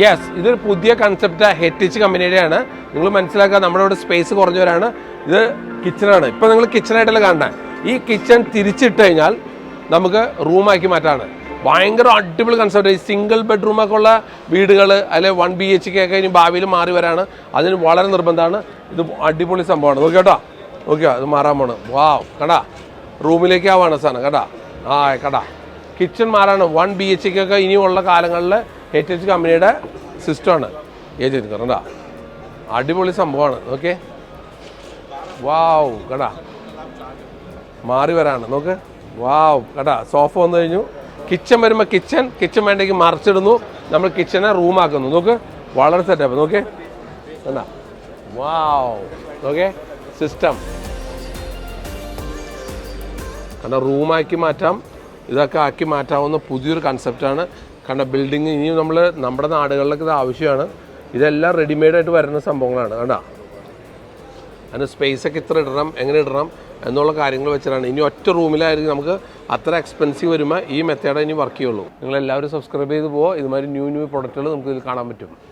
Yes, ഇതൊരു പുതിയ concept ഹെറ്റിച്ച് കമ്പനിയുടെയാണ്. നിങ്ങൾ മനസ്സിലാക്കുക, നമ്മുടെ ഇവിടെ സ്പേസ് കുറഞ്ഞവരാണ്. ഇത് കിച്ചണാണ്. ഇപ്പോൾ നിങ്ങൾ കിച്ചണായിട്ടല്ല കാണുന്നത്. ഈ കിച്ചൺ തിരിച്ചിട്ട് കഴിഞ്ഞാൽ നമുക്ക് റൂമാക്കി മാറ്റാണ്. ഭയങ്കര അടിപൊളി കൺസെപ്റ്റ്. ഈ സിംഗിൾ ബെഡ്റൂമൊക്കെ ഉള്ള വീടുകൾ അല്ലെ 1 BHK ഒക്കെ ഇനി ഭാവിയിൽ മാറി വരാണ്. അതിന് വളരെ നിർബന്ധമാണ്. ഇത് അടിപൊളി സംഭവമാണ്. നോക്കി കേട്ടോ, നോക്കിയോ, അത് മാറാൻ പോണ്. വാവ്, കടാ, റൂമിലേക്ക് ആവാണ് സാധനം. കേട്ടാ, ആ കടാ, കിച്ചൺ മാറാണ്. 1 BHK ഒക്കെ ഇനിയുള്ള കാലങ്ങളിൽ ഹെറ്റിച്ച് കമ്പനിയുടെ സിസ്റ്റമാണ് ചെയ്തിരിക്കുന്നത്. കേട്ടാ, അടിപൊളി സംഭവമാണ്. ഓക്കെ, വാവ്, കേട്ടാ, മാറി വരാണ്. നോക്ക്, വാവ്, കേട്ടാ, സോഫ വന്നു കഴിഞ്ഞു. കിച്ചൺ വരുമ്പോൾ കിച്ചൺ വേണ്ടെങ്കിൽ മറിച്ചിടുന്നു. നമ്മൾ കിച്ചനെ റൂമാക്കുന്നു. നോക്ക്, വളരെ സെറ്റപ്പ്. നോക്കേ, കണ്ടാ, വാവ്, ഓക്കെ, സിസ്റ്റം കണ്ട, റൂമാക്കി മാറ്റാം. ഇതൊക്കെ ആക്കി മാറ്റാവുന്ന പുതിയൊരു കൺസെപ്റ്റാണ്. കണ്ട, ബിൽഡിങ് ഇനിയും നമ്മുടെ നാടുകളിലൊക്കെ ഇത് ആവശ്യമാണ്. ഇതെല്ലാം റെഡിമെയ്ഡായിട്ട് വരുന്ന സംഭവങ്ങളാണ്. കണ്ട, അതിന് സ്പേസൊക്കെ ഇത്ര ഇടണം, എങ്ങനെ ഇടണം എന്നുള്ള കാര്യങ്ങൾ വെച്ചിട്ടാണ്. ഇനി ഒറ്റ റൂമിലായിരിക്കും നമുക്ക് അത്ര എക്സ്പെൻസീവ് വരുമ്പോൾ ഈ മെത്തേഡ് ഇനി വർക്ക് ചെയ്യുള്ളൂ. നിങ്ങളെല്ലാവരും സബ്സ്ക്രൈബ് ചെയ്ത് പോകുക. ഇതുമാതിരി ന്യൂ പ്രൊഡക്റ്റുകൾ നമുക്ക് ഇതിൽ കാണാൻ പറ്റും.